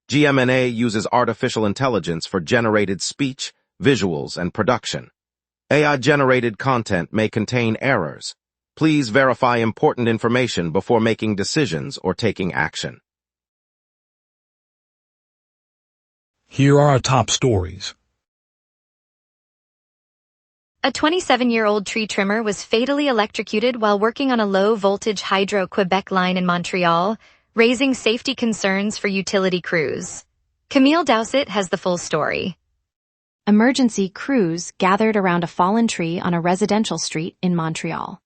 GMNA uses artificial intelligence for generated speech, visuals, and production. AI-generated content may contain errors. Please verify important information before making decisions or taking action. Here are our top stories. A 27-year-old tree trimmer was fatally electrocuted while working on a low-voltage Hydro-Quebec line in Montreal, raising safety concerns for utility crews. Camille Dowsett has the full story. Emergency crews gathered around a fallen tree on a residential street in Montreal.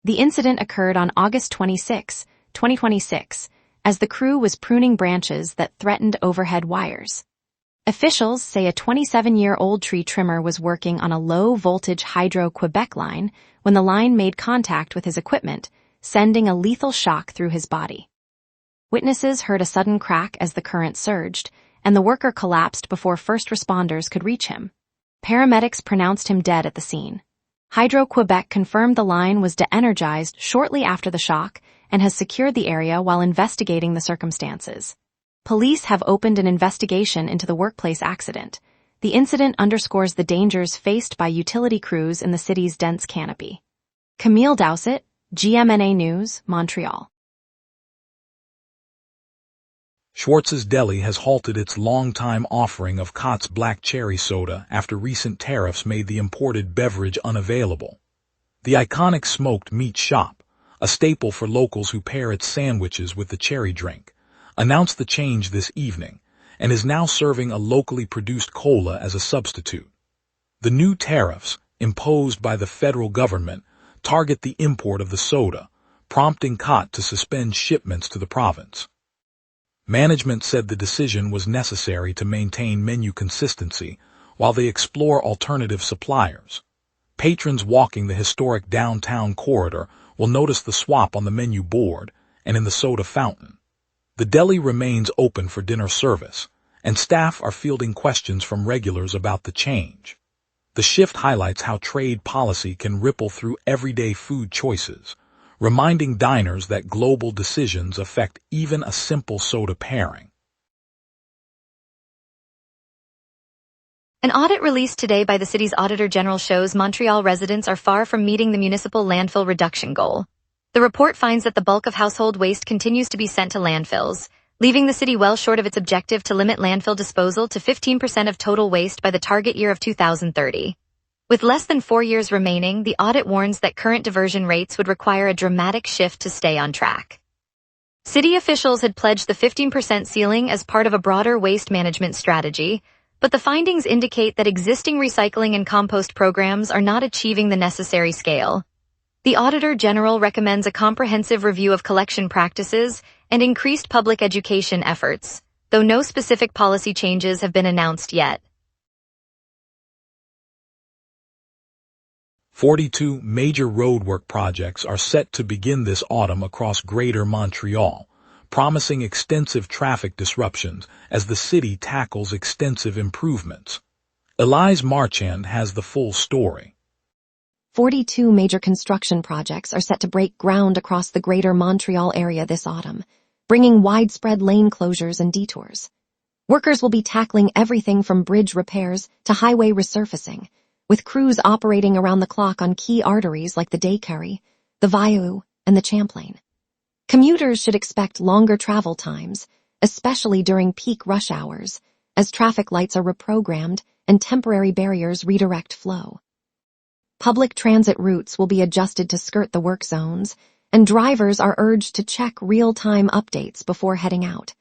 The incident occurred on August 26, 2026, as the crew was pruning branches that threatened overhead wires. Officials say a 27-year-old tree trimmer was working on a low-voltage Hydro-Quebec line when the line made contact with his equipment, sending a lethal shock through his body. Witnesses heard a sudden crack as the current surged, and the worker collapsed before first responders could reach him. Paramedics pronounced him dead at the scene. Hydro-Quebec confirmed the line was de-energized shortly after the shock and has secured the area while investigating the circumstances. Police have opened an investigation into the workplace accident. The incident underscores the dangers faced by utility crews in the city's dense canopy. Camille Dowsett, GMNA News, Montreal. Schwartz's Deli has halted its long-time offering of Cott's Black Cherry Soda after recent tariffs made the imported beverage unavailable. The iconic smoked meat shop, a staple for locals who pair its sandwiches with the cherry drink, announced the change this evening and is now serving a locally produced cola as a substitute. The new tariffs, imposed by the federal government, target the import of the soda, prompting Cott to suspend shipments to the province. Management said the decision was necessary to maintain menu consistency while they explore alternative suppliers. Patrons walking the historic downtown corridor will notice the swap on the menu board and in the soda fountain. The deli remains open for dinner service, and staff are fielding questions from regulars about the change. The shift highlights how trade policy can ripple through everyday food choices, reminding diners that global decisions affect even a simple soda pairing. An audit released today by the city's Auditor General shows Montreal residents are far from meeting the municipal landfill reduction goal. The report finds that the bulk of household waste continues to be sent to landfills, leaving the city well short of its objective to limit landfill disposal to 15% of total waste by the target year of 2030. With less than 4 years remaining, the audit warns that current diversion rates would require a dramatic shift to stay on track. City officials had pledged the 15% ceiling as part of a broader waste management strategy, but the findings indicate that existing recycling and compost programs are not achieving the necessary scale. The Auditor General recommends a comprehensive review of collection practices and increased public education efforts, though no specific policy changes have been announced yet. 42 major roadwork projects are set to begin this autumn across Greater Montreal, promising extensive traffic disruptions as the city tackles extensive improvements. Elise Marchand has the full story. 42 major construction projects are set to break ground across the Greater Montreal area this autumn, bringing widespread lane closures and detours. Workers will be tackling everything from bridge repairs to highway resurfacing, with crews operating around the clock on key arteries like the Des Carré, the Viaduct, and the Champlain. Commuters should expect longer travel times, especially during peak rush hours, as traffic lights are reprogrammed and temporary barriers redirect flow. Public transit routes will be adjusted to skirt the work zones, and drivers are urged to check real-time updates before heading out.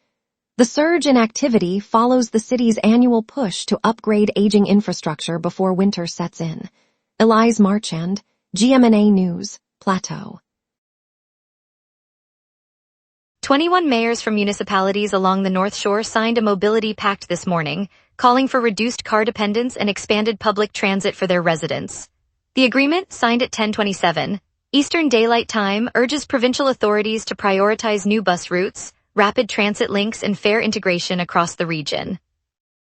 The surge in activity follows the city's annual push to upgrade aging infrastructure before winter sets in. Elise Marchand, GMNA News, Plateau. 21 mayors from municipalities along the North Shore signed a mobility pact this morning, calling for reduced car dependence and expanded public transit for their residents. The agreement, signed at 10:27 Eastern Daylight Time, urges provincial authorities to prioritize new bus routes, rapid transit links, and fare integration across the region.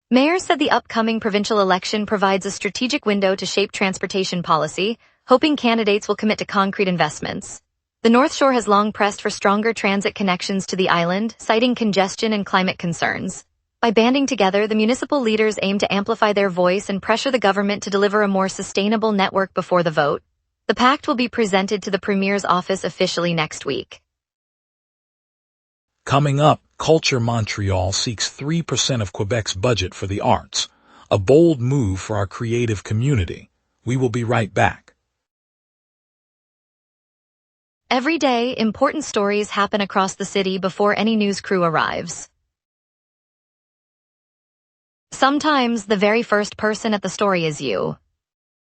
Mayors said the upcoming provincial election provides a strategic window to shape transportation policy, hoping candidates will commit to concrete investments. The North Shore has long pressed for stronger transit connections to the island, citing congestion and climate concerns. By banding together, the municipal leaders aim to amplify their voice and pressure the government to deliver a more sustainable network before the vote. The pact will be presented to the Premier's office officially next week. Coming up, Culture Montreal seeks 3% of Quebec's budget for the arts, a bold move for our creative community. We will be right back. Every day, important stories happen across the city before any news crew arrives. Sometimes, the very first person at the story is you.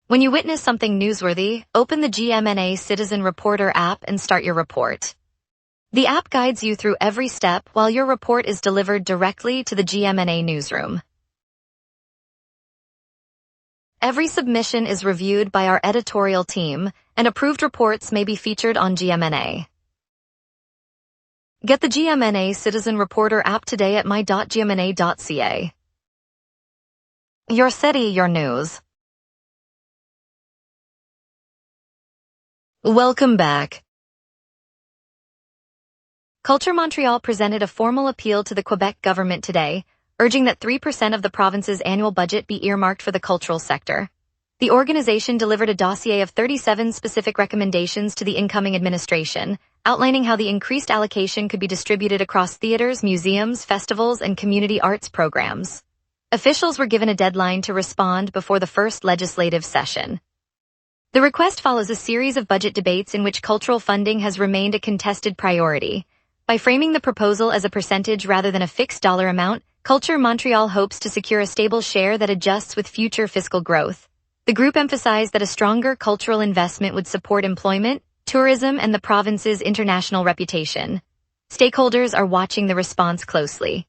When you witness something newsworthy, open the GMNA Citizen Reporter app and start your report. The app guides you through every step while your report is delivered directly to the GMNA newsroom. Every submission is reviewed by our editorial team, and approved reports may be featured on GMNA. Get the GMNA Citizen Reporter app today at my.gmna.ca. Your city, your news. Welcome back. Culture Montreal presented a formal appeal to the Quebec government today, urging that 3% of the province's annual budget be earmarked for the cultural sector. The organization delivered a dossier of 37 specific recommendations to the incoming administration, outlining how the increased allocation could be distributed across theaters, museums, festivals, and community arts programs. Officials were given a deadline to respond before the first legislative session. The request follows a series of budget debates in which cultural funding has remained a contested priority. By framing the proposal as a percentage rather than a fixed dollar amount, Culture Montreal hopes to secure a stable share that adjusts with future fiscal growth. The group emphasized that a stronger cultural investment would support employment, tourism, and the province's international reputation. Stakeholders are watching the response closely.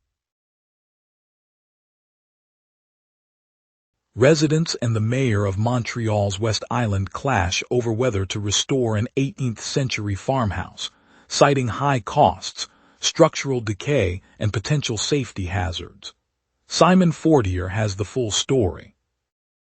Residents and the mayor of Montreal's West Island clash over whether to restore an 18th-century farmhouse, citing high costs, structural decay, and potential safety hazards. Simon Fortier has the full story.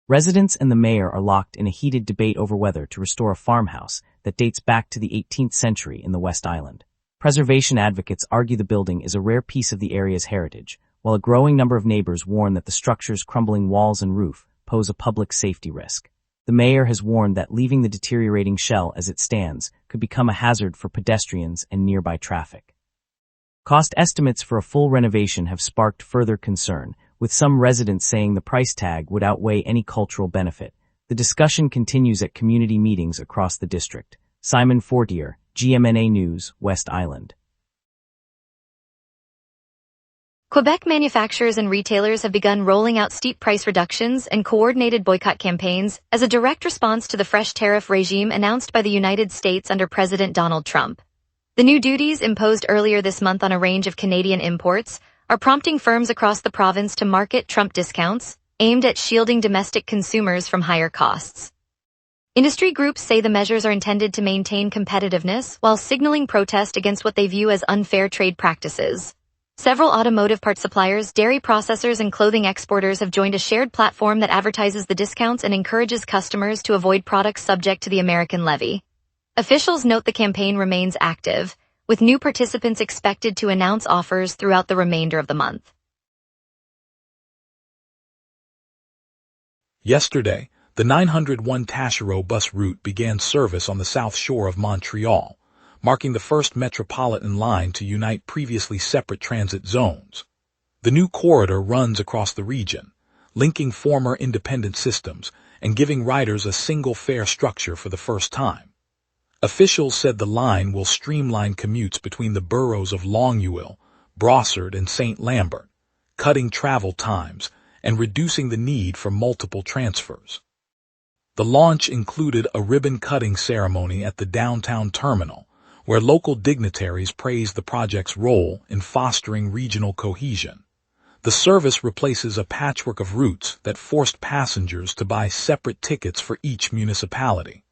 Residents and the mayor are locked in a heated debate over whether to restore a farmhouse that dates back to the 18th century in the West Island. Preservation advocates argue the building is a rare piece of the area's heritage, while a growing number of neighbors warn that the structure's crumbling walls and roof pose a public safety risk. The mayor has warned that leaving the deteriorating shell as it stands could become a hazard for pedestrians and nearby traffic. Cost estimates for a full renovation have sparked further concern, with some residents saying the price tag would outweigh any cultural benefit. The discussion continues at community meetings across the district. Simon Fortier, GMNA News, West Island. Quebec manufacturers and retailers have begun rolling out steep price reductions and coordinated boycott campaigns as a direct response to the fresh tariff regime announced by the United States under President Donald Trump. The new duties imposed earlier this month on a range of Canadian imports are prompting firms across the province to market Trump discounts, aimed at shielding domestic consumers from higher costs. Industry groups say the measures are intended to maintain competitiveness while signaling protest against what they view as unfair trade practices. Several automotive parts suppliers, dairy processors, and clothing exporters have joined a shared platform that advertises the discounts and encourages customers to avoid products subject to the American levy. Officials note the campaign remains active, with new participants expected to announce offers throughout the remainder of the month. Yesterday, the 901 Taschereau bus route began service on the south shore of Montreal, marking the first metropolitan line to unite previously separate transit zones. The new corridor runs across the region, linking former independent systems and giving riders a single fare structure for the first time. Officials said the line will streamline commutes between the boroughs of Longueuil, Brossard, and St. Lambert, cutting travel times and reducing the need for multiple transfers. The launch included a ribbon-cutting ceremony at the downtown terminal, where local dignitaries praised the project's role in fostering regional cohesion. The service replaces a patchwork of routes that forced passengers to buy separate tickets for each municipality.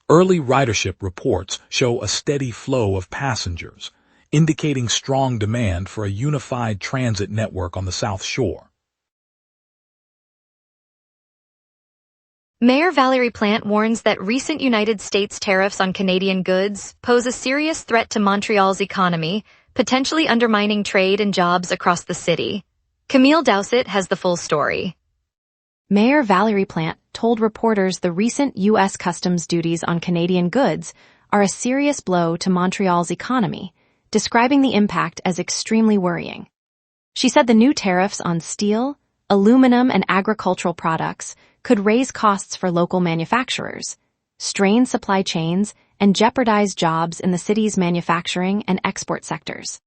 Early ridership reports show a steady flow of passengers, indicating strong demand for a unified transit network on the South Shore. Mayor Valérie Plante warns that recent United States tariffs on Canadian goods pose a serious threat to Montreal's economy, potentially undermining trade and jobs across the city. Camille Dowsett has the full story. Mayor Valerie Plante told reporters the recent U.S. customs duties on Canadian goods are a serious blow to Montreal's economy, describing the impact as extremely worrying. She said the new tariffs on steel, aluminum, and agricultural products could raise costs for local manufacturers, strain supply chains, and jeopardize jobs in the city's manufacturing and export sectors.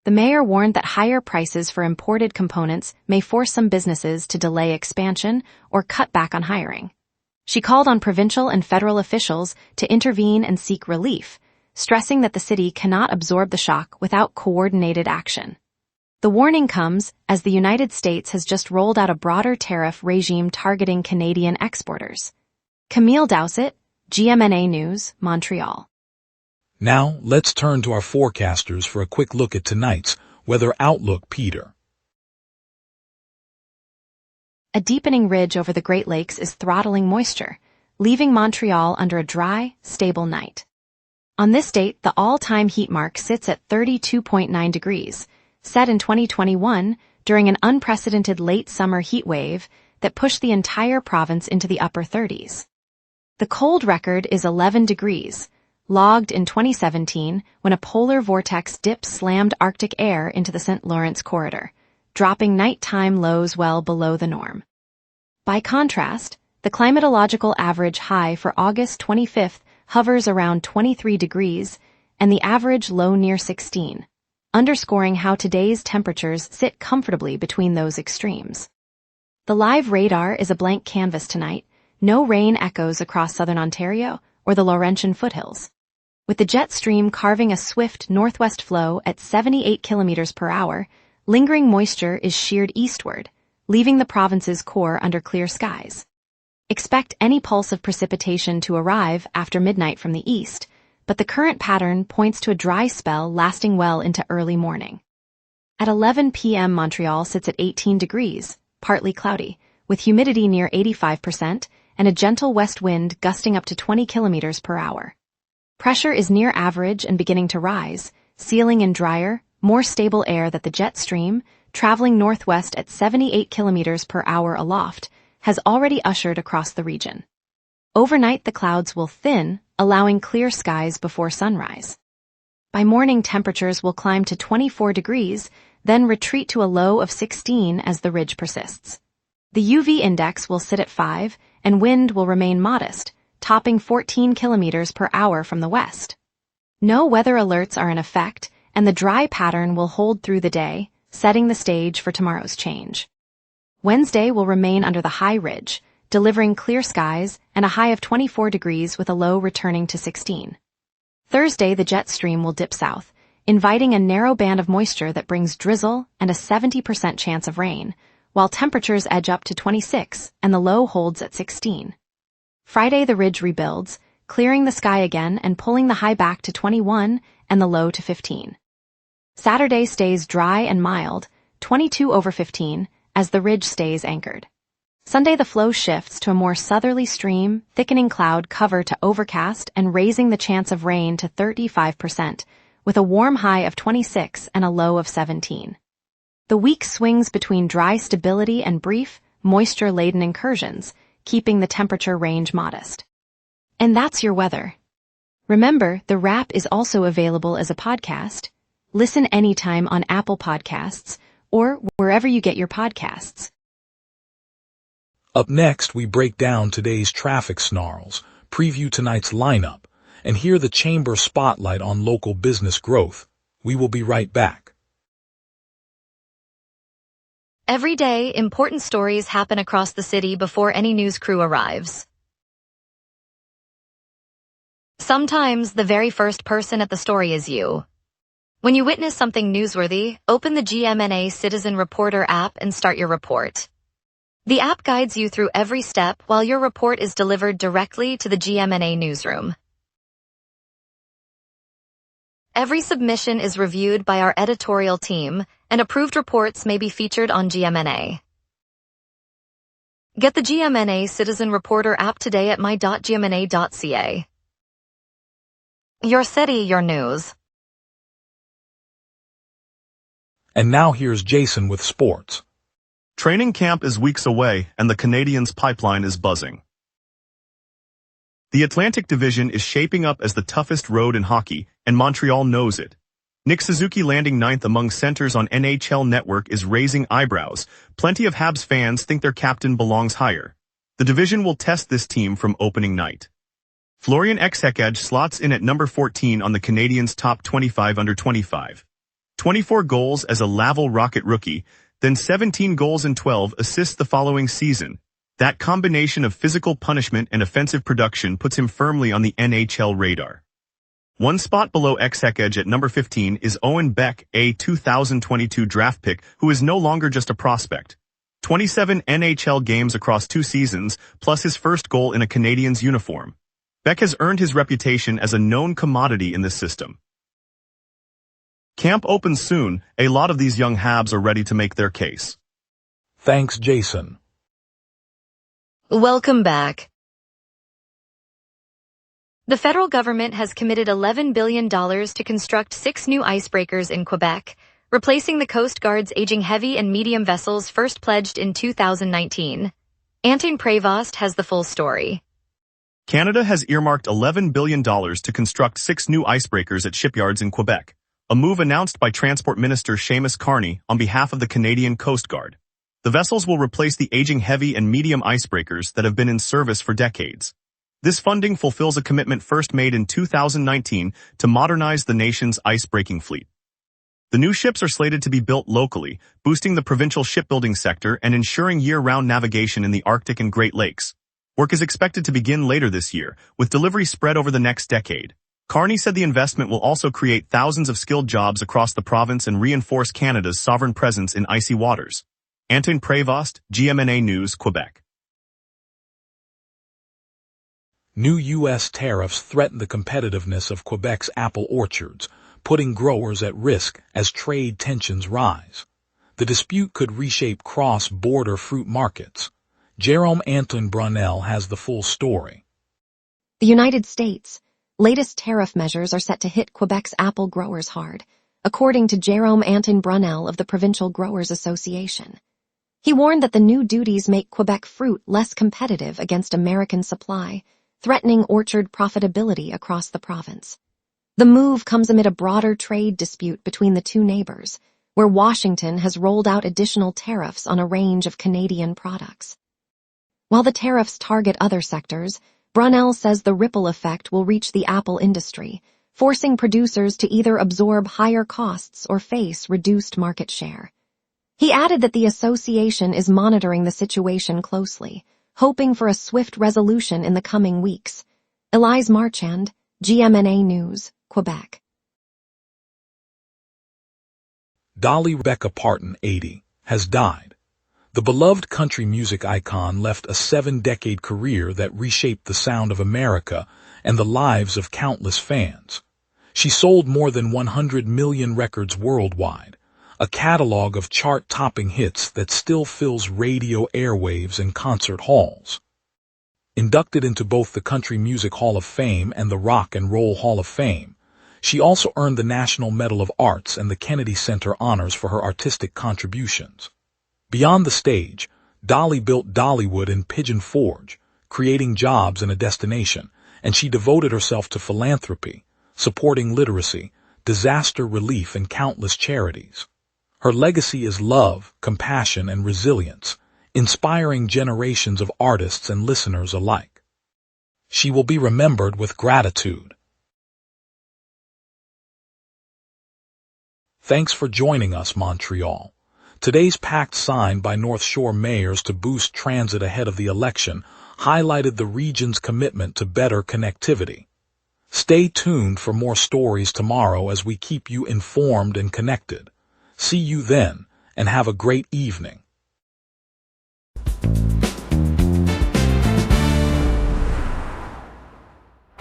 The mayor warned that higher prices for imported components may force some businesses to delay expansion or cut back on hiring. She called on provincial and federal officials to intervene and seek relief, stressing that the city cannot absorb the shock without coordinated action. The warning comes as the United States has just rolled out a broader tariff regime targeting Canadian exporters. Camille Dowsett, GMNA News, Montreal. Now, let's turn to our forecasters for a quick look at tonight's weather outlook. Peter. A deepening ridge over the Great Lakes is throttling moisture, leaving Montreal under a dry, stable night. On this date, the all-time heat mark sits at 32.9 degrees, set in 2021 during an unprecedented late summer heat wave that pushed the entire province into the upper 30s. The cold record is 11 degrees, logged in 2017 when a polar vortex dip slammed Arctic air into the St. Lawrence corridor, dropping nighttime lows well below the norm. By contrast, the climatological average high for August 25th hovers around 23 degrees and the average low near 16, underscoring how today's temperatures sit comfortably between those extremes. The live radar is a blank canvas tonight. No rain echoes across southern Ontario or the Laurentian foothills. With the jet stream carving a swift northwest flow at 78 kilometers per hour, lingering moisture is sheared eastward, leaving the province's core under clear skies. Expect any pulse of precipitation to arrive after midnight from the east, but the current pattern points to a dry spell lasting well into early morning. At 11 p.m. Montreal sits at 18 degrees, partly cloudy, with humidity near 85% and a gentle west wind gusting up to 20 kilometers per hour. Pressure is near average and beginning to rise, sealing in drier, more stable air that the jet stream, traveling northwest at 78 kilometers per hour aloft, has already ushered across the region. Overnight the clouds will thin, allowing clear skies before sunrise. By morning temperatures will climb to 24 degrees, then retreat to a low of 16 as the ridge persists. The UV index will sit at 5, and wind will remain modest, topping 14 kilometers per hour from the west. No weather alerts are in effect, and the dry pattern will hold through the day, setting the stage for tomorrow's change. Wednesday will remain under the high ridge, delivering clear skies and a high of 24 degrees with a low returning to 16. Thursday, the jet stream will dip south, inviting a narrow band of moisture that brings drizzle and a 70% chance of rain, while temperatures edge up to 26 and the low holds at 16. Friday, the ridge rebuilds, clearing the sky again and pulling the high back to 21 and the low to 15. Saturday stays dry and mild, 22 over 15, as the ridge stays anchored. Sunday, the flow shifts to a more southerly stream, thickening cloud cover to overcast and raising the chance of rain to 35%, with a warm high of 26 and a low of 17. The week swings between dry stability and brief, moisture-laden incursions, keeping the temperature range modest. And that's your weather. Remember, the wrap is also available as a podcast. Listen anytime on Apple Podcasts or wherever you get your podcasts. Up next, we break down today's traffic snarls, preview tonight's lineup, and hear the Chamber spotlight on local business growth. We will be right back. Every day, important stories happen across the city before any news crew arrives. Sometimes the very first person at the story is you. When you witness something newsworthy, open the GMNA Citizen Reporter app and start your report. The app guides you through every step while your report is delivered directly to the GMNA newsroom. Every submission is reviewed by our editorial team, and approved reports may be featured on GMNA. Get the GMNA Citizen Reporter app today at my.gmna.ca. Your city, your news. And now here's Jason with sports. Training camp is weeks away, and the Canadiens' pipeline is buzzing. The Atlantic Division is shaping up as the toughest road in hockey, and Montreal knows it. Nick Suzuki landing 9th among centers on NHL Network is raising eyebrows. Plenty of Habs fans think their captain belongs higher. The division will test this team from opening night. Florian Exekaj slots in at number 14 on the Canadiens' top 25 under 25. 24 goals as a Laval Rocket rookie, then 17 goals and 12 assists the following season. That combination of physical punishment and offensive production puts him firmly on the NHL radar. One spot below Exekaj at number 15 is Owen Beck, a 2022 draft pick who is no longer just a prospect. 27 NHL games across 2 seasons, plus his first goal in a Canadiens uniform. Beck has earned his reputation as a known commodity in this system. Camp opens soon. A lot of these young Habs are ready to make their case. Thanks, Jason. Welcome back. The federal government has committed $11 billion to construct 6 new icebreakers in Quebec, replacing the Coast Guard's aging heavy and medium vessels first pledged in 2019. Antoine Prévost has the full story. Canada has earmarked $11 billion to construct 6 new icebreakers at shipyards in Quebec, a move announced by Transport Minister Seamus Carney on behalf of the Canadian Coast Guard. The vessels will replace the aging heavy and medium icebreakers that have been in service for decades. This funding fulfills a commitment first made in 2019 to modernize the nation's ice-breaking fleet. The new ships are slated to be built locally, boosting the provincial shipbuilding sector and ensuring year-round navigation in the Arctic and Great Lakes. Work is expected to begin later this year, with delivery spread over the next decade. Carney said the investment will also create thousands of skilled jobs across the province and reinforce Canada's sovereign presence in icy waters. Antoine Prévost, GMNA News, Quebec. New U.S. tariffs threaten the competitiveness of Quebec's apple orchards, putting growers at risk as trade tensions rise. The dispute could reshape cross-border fruit markets. Jerome Antoine Brunel has the full story. The United States' latest tariff measures are set to hit Quebec's apple growers hard, according to Jerome Antoine Brunel of the Provincial Growers Association. He warned that the new duties make Quebec fruit less competitive against American supply, threatening orchard profitability across the province. The move comes amid a broader trade dispute between the two neighbors, where Washington has rolled out additional tariffs on a range of Canadian products. While the tariffs target other sectors, Brunel says the ripple effect will reach the apple industry, forcing producers to either absorb higher costs or face reduced market share. He added that the association is monitoring the situation closely, hoping for a swift resolution in the coming weeks. Elise Marchand, GMNA News, Quebec. Dolly Rebecca Parton, 80, has died. The beloved country music icon left a 7-decade career that reshaped the sound of America and the lives of countless fans. She sold more than 100 million records worldwide, a catalog of chart-topping hits that still fills radio airwaves and concert halls. Inducted into both the Country Music Hall of Fame and the Rock and Roll Hall of Fame, she also earned the National Medal of Arts and the Kennedy Center honors for her artistic contributions. Beyond the stage, Dolly built Dollywood in Pigeon Forge, creating jobs and a destination, and she devoted herself to philanthropy, supporting literacy, disaster relief, and countless charities. Her legacy is love, compassion, and resilience, inspiring generations of artists and listeners alike. She will be remembered with gratitude. Thanks for joining us, Montreal. Today's pact signed by North Shore mayors to boost transit ahead of the election highlighted the region's commitment to better connectivity. Stay tuned for more stories tomorrow as we keep you informed and connected. See you then, and have a great evening.